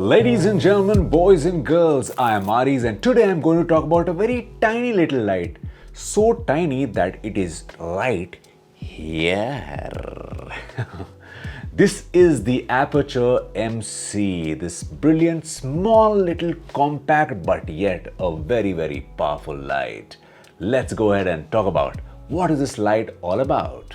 Ladies and gentlemen, boys and girls, I am Aries and today I am going to talk about a very tiny little light. So tiny that it is right here. This is the Aputure MC, this brilliant, small, little, compact, but yet a very powerful light. Let's go ahead and talk about what is this light all about.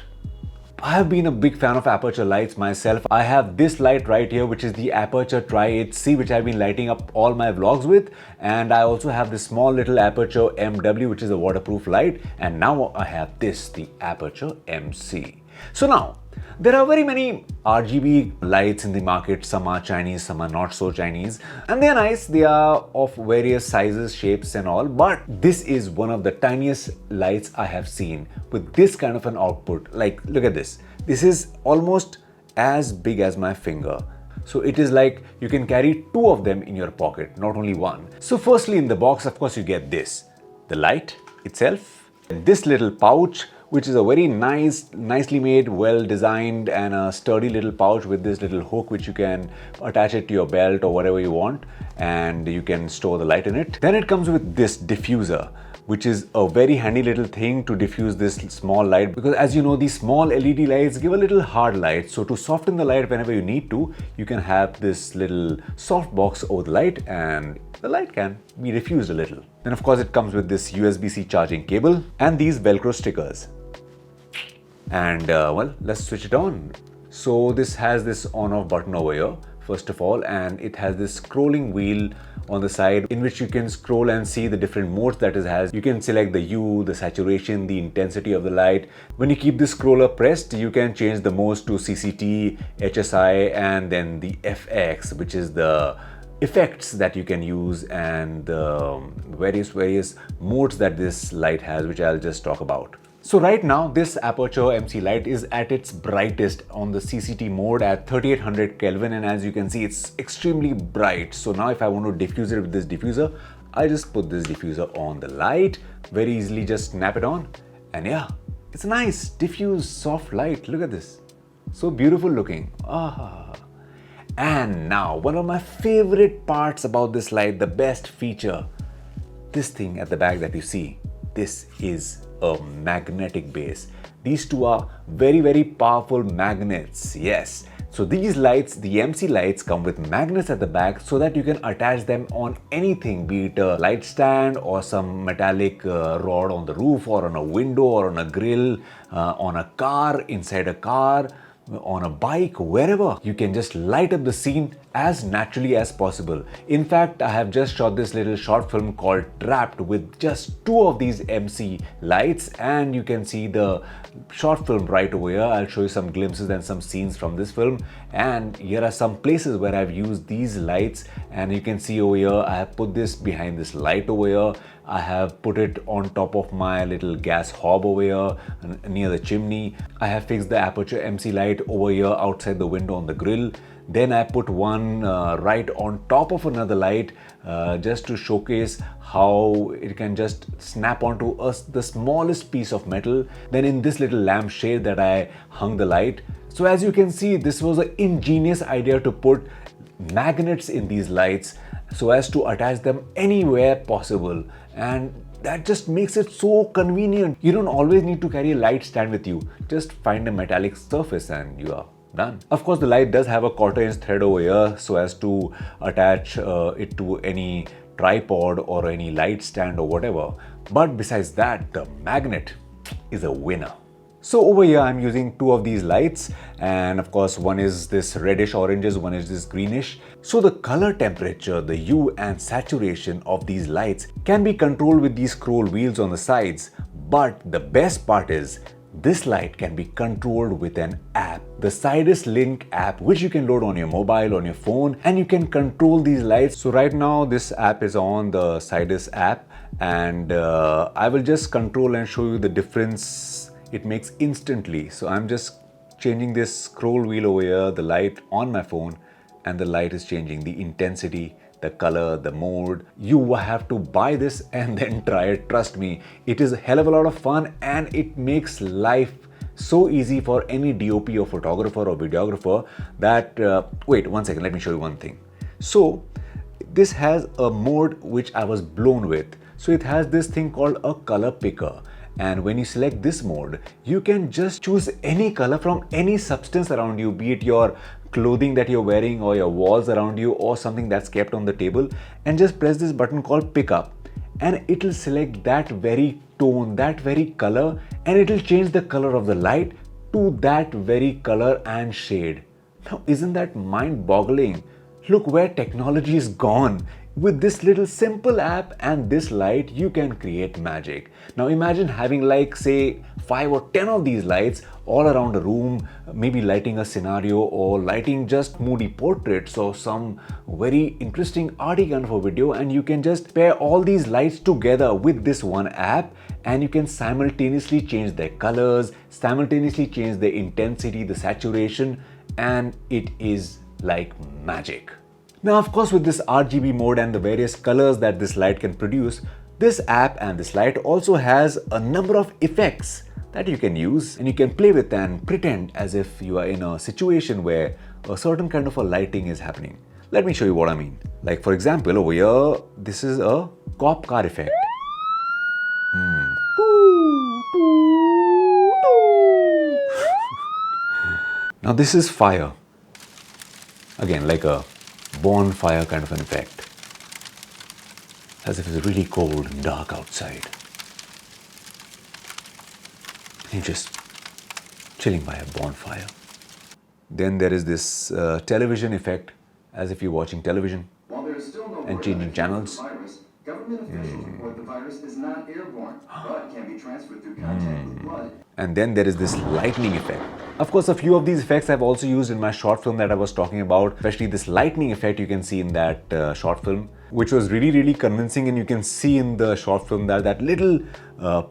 I have been a big fan of Aputure lights myself. I have this light right here, which is the Aputure Tri-8C, which I've been lighting up all my vlogs with. And I also have this small little Aputure MW, which is a waterproof light. And now I have this, the Aputure MC. So now, there are very many RGB lights in the market. Some are Chinese, some are not so Chinese. And they are nice. They are of various sizes, shapes and all. But this is one of the tiniest lights I have seen with this kind of an output. Like, look at this. This is almost as big as my finger. So it is like you can carry two of them in your pocket, not only one. So firstly, in the box, of course, you get this. The light itself. And this little pouch, which is a very nicely made, well designed and a sturdy little pouch with this little hook which you can attach it to your belt or whatever you want, and you can store the light in it. Then it comes with this diffuser, which is a very handy little thing to diffuse this small light, because as you know, these small LED lights give a little hard light. So to soften the light whenever you need to, you can have this little soft box over the light and the light can be diffused a little. Then of course it comes with this USB-C charging cable and these Velcro stickers. And well, let's switch it on. So this has this on-off button over here, first of all, and it has this scrolling wheel on the side in which you can scroll and see the different modes that it has. You can select the hue, the saturation, the intensity of the light. When you keep the scroller pressed, you can change the modes to CCT, HSI, and then the FX, which is the effects that you can use, and the various modes that this light has, which I'll just talk about. So right now, this Aputure MC light is at its brightest on the CCT mode at 3800 Kelvin, and as you can see, it's extremely bright. So now if I want to diffuse it with this diffuser, I just put this diffuser on the light, very easily just snap it on, and yeah, it's a nice diffused soft light. Look at this, so beautiful looking. And now, one of my favorite parts about this light, the best feature, this thing at the back that you see, this is a magnetic base. These two are very powerful magnets. Yes, so these lights, the MC lights, come with magnets at the back so that you can attach them on anything, be it a light stand or some metallic rod on the roof or on a window or on a grill, on a car, inside a car, on a bike, wherever. You can just light up the scene as naturally as possible. In fact, I have just shot this little short film called Trapped with just two of these MC lights, and you can see the short film right over here. I'll show you some glimpses and some scenes from this film, and here are some places where I've used these lights, and you can see over here I have put this behind this light over here. I have put it on top of my little gas hob over here near the chimney. I have fixed the Aputure MC light over here outside the window on the grill. Then I put one right on top of another light just to showcase how it can just snap onto the smallest piece of metal. Then in this little lampshade that I hung the light. So as you can see, this was an ingenious idea to put magnets in these lights so as to attach them anywhere possible, and that just makes it so convenient. You don't always need to carry a light stand with you. Just find a metallic surface and you are done. Of course, the light does have a 1/4" thread over here so as to attach it to any tripod or any light stand or whatever. But besides that, the magnet is a winner. So over here I'm using two of these lights, and of course one is this reddish oranges, one is this greenish. So the color temperature, the hue and saturation of these lights can be controlled with these scroll wheels on the sides. But the best part is this light can be controlled with an app, the Sidus Link app, which you can load on your mobile, on your phone, and you can control these lights. So right now this app is on the Sidus app, and I will just control and show you the difference it makes instantly. So I'm just changing this scroll wheel over here, the light on my phone, and the light is changing the intensity, the color, the mode. You have to buy this and then try it. Trust me, it is a hell of a lot of fun, and it makes life so easy for any DOP or photographer or videographer that, wait one second, let me show you one thing. So this has a mode which I was blown with. So it has this thing called a color picker. And when you select this mode, you can just choose any color from any substance around you, be it your clothing that you're wearing or your walls around you or something that's kept on the table, and just press this button called pick up, and it will select that very tone, that very color, and it will change the color of the light to that very color and shade. Now, isn't that mind-boggling? Look where technology is gone. With this little simple app and this light, you can create magic. Now imagine having like say 5 or 10 of these lights all around a room, maybe lighting a scenario or lighting just moody portraits or some very interesting arty kind of a video, and you can just pair all these lights together with this one app, and you can simultaneously change their colors, simultaneously change the intensity, the saturation, and it is like magic. Now, of course, with this RGB mode and the various colors that this light can produce, this app and this light also has a number of effects that you can use and you can play with and pretend as if you are in a situation where a certain kind of a lighting is happening. Let me show you what I mean. Like for example, over here, this is a cop car effect. Now this is fire. Again, like a bonfire kind of an effect, as if it's really cold and dark outside. And you're just chilling by a bonfire. Then there is this television effect, as if you're watching television and changing channels. Government officials report the virus is not airborne, but can be transferred through contact with blood. And then there is this lightning effect. Of course, a few of these effects I've also used in my short film that I was talking about, especially this lightning effect you can see in that short film, which was really convincing. And you can see in the short film that that little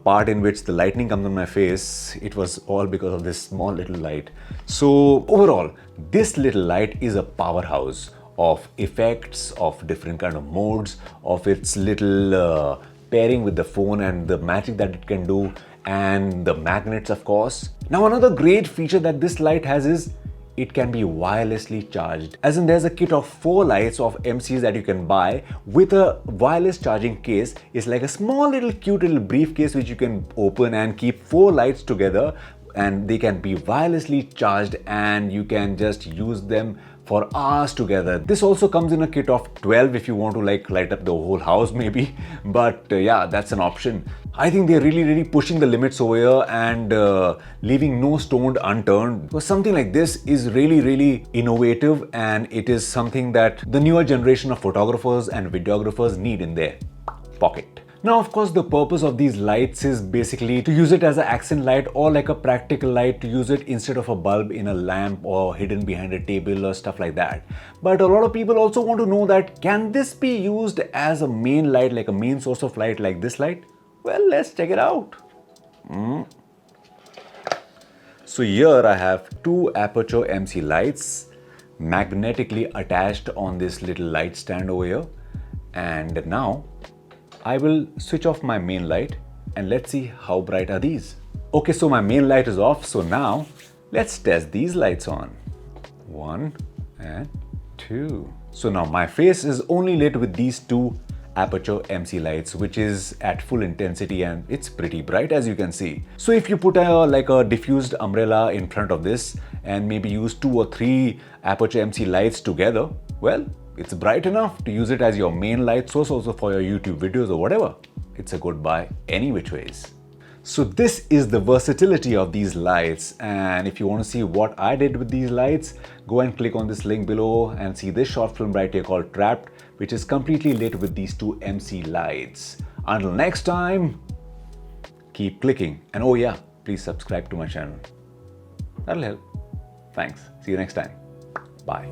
part in which the lightning comes on my face, it was all because of this small little light. So overall, this little light is a powerhouse of effects, of different kind of modes, of its little pairing with the phone and the magic that it can do, and the magnets, of course. Now, another great feature that this light has is it can be wirelessly charged. As in, there's a kit of 4 lights of MCs that you can buy with a wireless charging case. It's like a small little cute little briefcase which you can open and keep 4 lights together, and they can be wirelessly charged and you can just use them for hours together. This also comes in a kit of 12 if you want to like light up the whole house maybe, but yeah, that's an option. I think they're really pushing the limits over here and leaving no stone unturned. Because something like this is really innovative, and it is something that the newer generation of photographers and videographers need in their pocket. Now, of course, the purpose of these lights is basically to use it as an accent light or like a practical light, to use it instead of a bulb in a lamp or hidden behind a table or stuff like that. But a lot of people also want to know that, can this be used as a main light, like a main source of light like this light? Well, let's check it out. So here I have 2 Aputure MC lights magnetically attached on this little light stand over here. And now I will switch off my main light and let's see how bright are these. Okay, so my main light is off. So now let's test these lights on. 1 and 2. So now my face is only lit with these 2 Aputure MC lights, which is at full intensity, and it's pretty bright as you can see. So if you put like a diffused umbrella in front of this and maybe use 2 or 3 Aputure MC lights together, well, it's bright enough to use it as your main light source also for your YouTube videos or whatever. It's a good buy any which ways. So this is the versatility of these lights, and if you want to see what I did with these lights, go and click on this link below and see this short film right here called Trapped, which is completely lit with these 2 MC lights. Until next time, keep clicking, and oh yeah, please subscribe to my channel. That'll help. Thanks. See you next time. Bye.